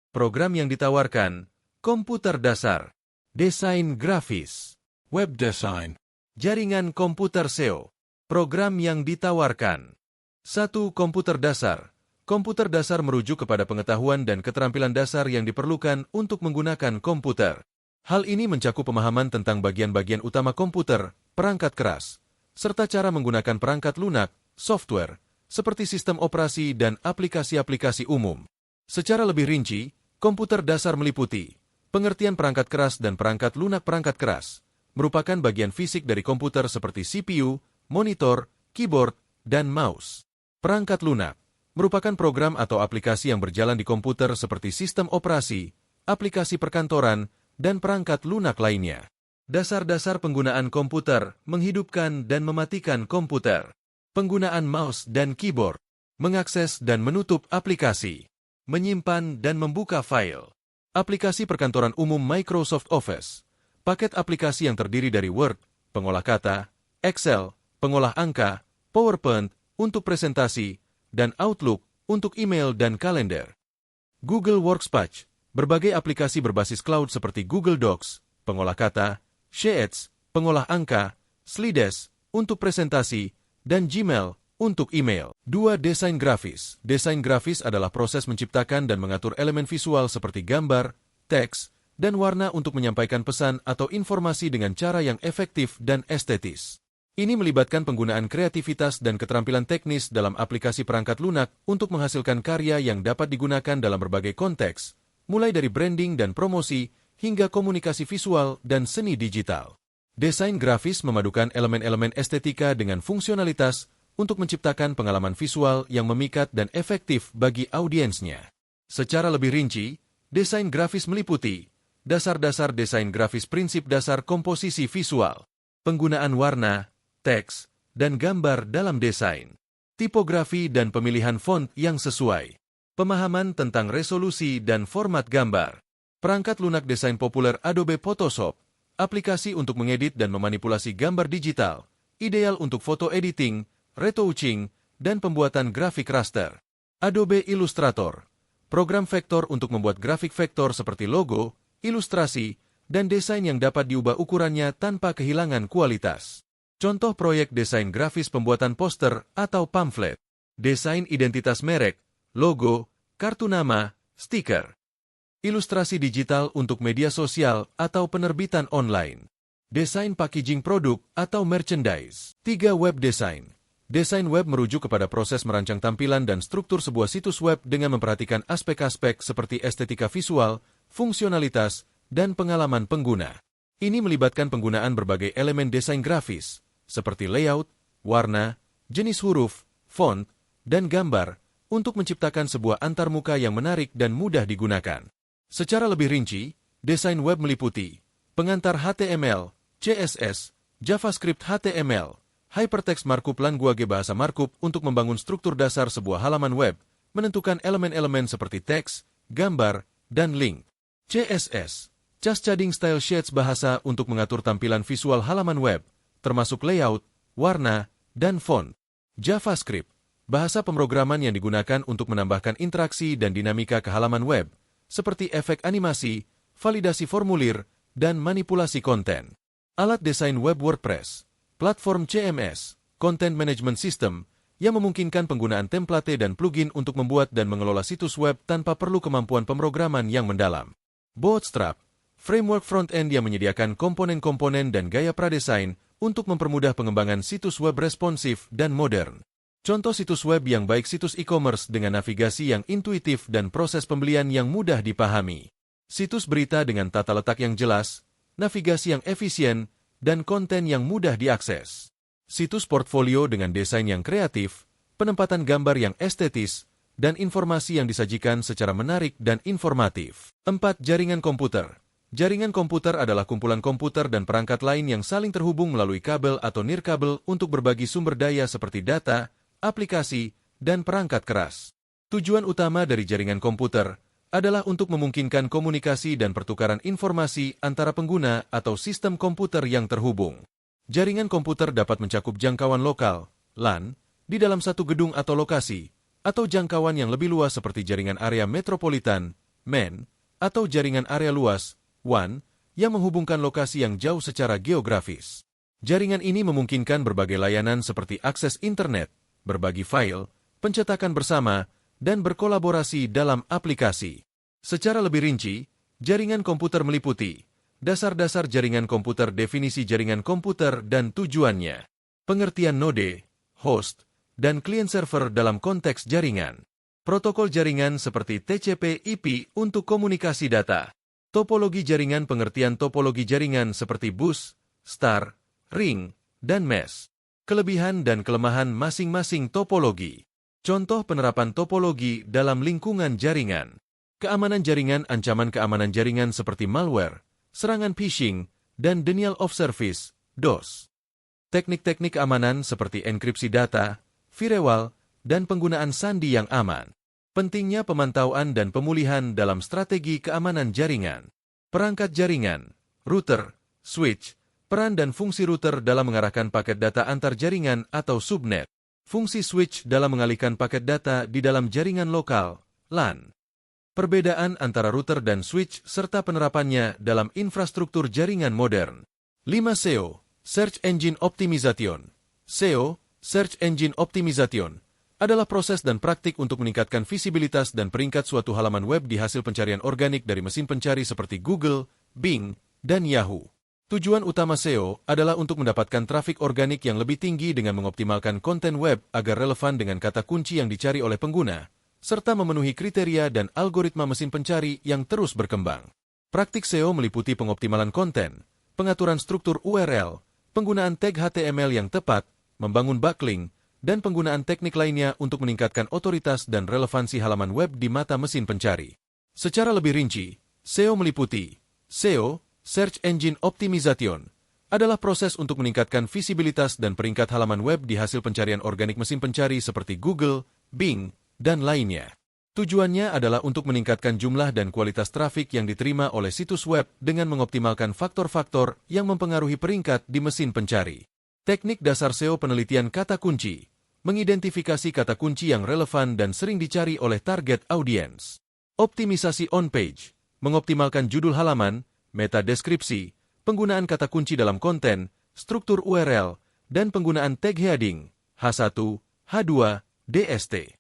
Program yang ditawarkan, komputer dasar, desain grafis, web design, jaringan komputer SEO. Program yang ditawarkan. 1. Komputer dasar. Komputer dasar merujuk kepada pengetahuan dan keterampilan dasar yang diperlukan untuk menggunakan komputer. Hal ini mencakup pemahaman tentang bagian-bagian utama komputer, perangkat keras, serta cara menggunakan perangkat lunak, software, seperti sistem operasi dan aplikasi-aplikasi umum. Secara lebih rinci, komputer dasar meliputi pengertian perangkat keras dan perangkat lunak. Perangkat keras merupakan bagian fisik dari komputer seperti CPU, monitor, keyboard, dan mouse. Perangkat lunak merupakan program atau aplikasi yang berjalan di komputer seperti sistem operasi, aplikasi perkantoran, dan perangkat lunak lainnya. Dasar-dasar penggunaan komputer, menghidupkan dan mematikan komputer. Penggunaan mouse dan keyboard, mengakses dan menutup aplikasi, menyimpan dan membuka file. Aplikasi perkantoran umum Microsoft Office, paket aplikasi yang terdiri dari Word, pengolah kata, Excel, pengolah angka, PowerPoint untuk presentasi, dan Outlook untuk email dan kalender. Google Workspace, berbagai aplikasi berbasis cloud seperti Google Docs, pengolah kata, Sheets, pengolah angka, Slides untuk presentasi, dan Gmail untuk email. 2. Desain grafis. Desain grafis adalah proses menciptakan dan mengatur elemen visual seperti gambar, teks, dan warna untuk menyampaikan pesan atau informasi dengan cara yang efektif dan estetis. Ini melibatkan penggunaan kreativitas dan keterampilan teknis dalam aplikasi perangkat lunak untuk menghasilkan karya yang dapat digunakan dalam berbagai konteks, mulai dari branding dan promosi hingga komunikasi visual dan seni digital. Desain grafis memadukan elemen-elemen estetika dengan fungsionalitas untuk menciptakan pengalaman visual yang memikat dan efektif bagi audiensnya. Secara lebih rinci, desain grafis meliputi dasar-dasar desain grafis, prinsip dasar komposisi visual, penggunaan warna, teks, dan gambar dalam desain, tipografi dan pemilihan font yang sesuai, pemahaman tentang resolusi dan format gambar, perangkat lunak desain populer Adobe Photoshop, aplikasi untuk mengedit dan memanipulasi gambar digital, ideal untuk foto editing, retouching, dan pembuatan grafik raster. Adobe Illustrator, program vektor untuk membuat grafik vektor seperti logo, ilustrasi, dan desain yang dapat diubah ukurannya tanpa kehilangan kualitas. Contoh proyek desain grafis pembuatan poster atau pamflet, desain identitas merek, logo, kartu nama, stiker. Ilustrasi digital untuk media sosial atau penerbitan online. Desain packaging produk atau merchandise. 3. Web design. Desain web merujuk kepada proses merancang tampilan dan struktur sebuah situs web dengan memperhatikan aspek-aspek seperti estetika visual, fungsionalitas, dan pengalaman pengguna. Ini melibatkan penggunaan berbagai elemen desain grafis, seperti layout, warna, jenis huruf, font, dan gambar, untuk menciptakan sebuah antarmuka yang menarik dan mudah digunakan. Secara lebih rinci, desain web meliputi pengantar HTML, CSS, JavaScript HTML, hypertext markup language bahasa markup untuk membangun struktur dasar sebuah halaman web, menentukan elemen-elemen seperti teks, gambar, dan link. CSS, Cascading Style Sheets bahasa untuk mengatur tampilan visual halaman web, termasuk layout, warna, dan font. JavaScript, bahasa pemrograman yang digunakan untuk menambahkan interaksi dan dinamika ke halaman web, seperti efek animasi, validasi formulir, dan manipulasi konten. Alat desain web WordPress, platform CMS, Content Management System, yang memungkinkan penggunaan template dan plugin untuk membuat dan mengelola situs web tanpa perlu kemampuan pemrograman yang mendalam. Bootstrap, framework front-end yang menyediakan komponen-komponen dan gaya pradesain untuk mempermudah pengembangan situs web responsif dan modern. Contoh situs web yang baik: situs e-commerce dengan navigasi yang intuitif dan proses pembelian yang mudah dipahami. Situs berita dengan tata letak yang jelas, navigasi yang efisien, dan konten yang mudah diakses. Situs portfolio dengan desain yang kreatif, penempatan gambar yang estetis, dan informasi yang disajikan secara menarik dan informatif. 4. Jaringan komputer. Jaringan komputer adalah kumpulan komputer dan perangkat lain yang saling terhubung melalui kabel atau nirkabel untuk berbagi sumber daya seperti data, aplikasi, dan perangkat keras. Tujuan utama dari jaringan komputer adalah untuk memungkinkan komunikasi dan pertukaran informasi antara pengguna atau sistem komputer yang terhubung. Jaringan komputer dapat mencakup jangkauan lokal, LAN, di dalam satu gedung atau lokasi, atau jangkauan yang lebih luas seperti jaringan area metropolitan, MAN, atau jaringan area luas, WAN, yang menghubungkan lokasi yang jauh secara geografis. Jaringan ini memungkinkan berbagai layanan seperti akses internet, berbagi file, pencetakan bersama, dan berkolaborasi dalam aplikasi. Secara lebih rinci, jaringan komputer meliputi dasar-dasar jaringan komputer, definisi jaringan komputer dan tujuannya, pengertian node, host, dan klien server dalam konteks jaringan, protokol jaringan seperti TCP/IP untuk komunikasi data, topologi jaringan, pengertian topologi jaringan seperti bus, star, ring, dan mesh, kelebihan dan kelemahan masing-masing topologi. Contoh penerapan topologi dalam lingkungan jaringan. Keamanan jaringan, ancaman keamanan jaringan seperti malware, serangan phishing, dan denial of service, DOS. Teknik-teknik keamanan seperti enkripsi data, firewall, dan penggunaan sandi yang aman. Pentingnya pemantauan dan pemulihan dalam strategi keamanan jaringan. Perangkat jaringan, router, switch, peran dan fungsi router dalam mengarahkan paket data antar jaringan atau subnet. Fungsi switch dalam mengalihkan paket data di dalam jaringan lokal, LAN. Perbedaan antara router dan switch serta penerapannya dalam infrastruktur jaringan modern. 5. SEO, Search Engine Optimization. SEO, Search Engine Optimization, adalah proses dan praktik untuk meningkatkan visibilitas dan peringkat suatu halaman web di hasil pencarian organik dari mesin pencari seperti Google, Bing, dan Yahoo. Tujuan utama SEO adalah untuk mendapatkan trafik organik yang lebih tinggi dengan mengoptimalkan konten web agar relevan dengan kata kunci yang dicari oleh pengguna, serta memenuhi kriteria dan algoritma mesin pencari yang terus berkembang. Praktik SEO meliputi pengoptimalan konten, pengaturan struktur URL, penggunaan tag HTML yang tepat, membangun backlink, dan penggunaan teknik lainnya untuk meningkatkan otoritas dan relevansi halaman web di mata mesin pencari. Secara lebih rinci, SEO meliputi SEO, Search Engine Optimization, adalah proses untuk meningkatkan visibilitas dan peringkat halaman web di hasil pencarian organik mesin pencari seperti Google, Bing, dan lainnya. Tujuannya adalah untuk meningkatkan jumlah dan kualitas trafik yang diterima oleh situs web dengan mengoptimalkan faktor-faktor yang mempengaruhi peringkat di mesin pencari. Teknik dasar SEO, penelitian kata kunci, mengidentifikasi kata kunci yang relevan dan sering dicari oleh target audience. Optimisasi on-page, mengoptimalkan judul halaman, meta deskripsi, penggunaan kata kunci dalam konten, struktur URL, dan penggunaan tag heading, H1, H2, DST.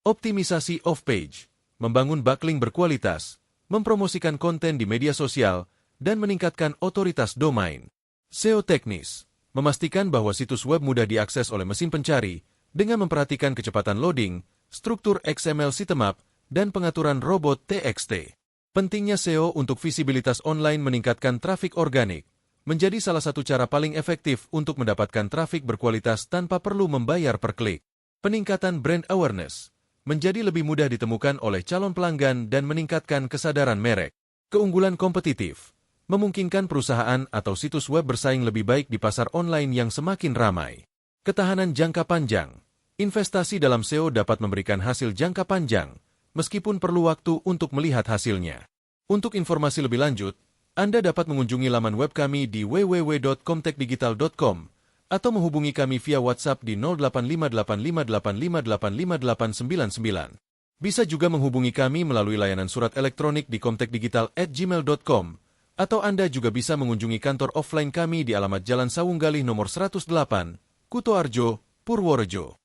Optimisasi off-page, membangun backlink berkualitas, mempromosikan konten di media sosial, dan meningkatkan otoritas domain. SEO teknis, memastikan bahwa situs web mudah diakses oleh mesin pencari dengan memperhatikan kecepatan loading, struktur XML sitemap, dan pengaturan robot TXT. Pentingnya SEO untuk visibilitas online meningkatkan trafik organik, menjadi salah satu cara paling efektif untuk mendapatkan trafik berkualitas tanpa perlu membayar per klik. Peningkatan brand awareness, menjadi lebih mudah ditemukan oleh calon pelanggan dan meningkatkan kesadaran merek. Keunggulan kompetitif, memungkinkan perusahaan atau situs web bersaing lebih baik di pasar online yang semakin ramai. Ketahanan jangka panjang, investasi dalam SEO dapat memberikan hasil jangka panjang, meskipun perlu waktu untuk melihat hasilnya. Untuk informasi lebih lanjut, Anda dapat mengunjungi laman web kami di www.comtekdigital.com atau menghubungi kami via WhatsApp di 085858585899. Bisa juga menghubungi kami melalui layanan surat elektronik di comtekdigital@gmail.com atau Anda juga bisa mengunjungi kantor offline kami di alamat Jalan Sawunggalih nomor 108, Kutoarjo, Purworejo.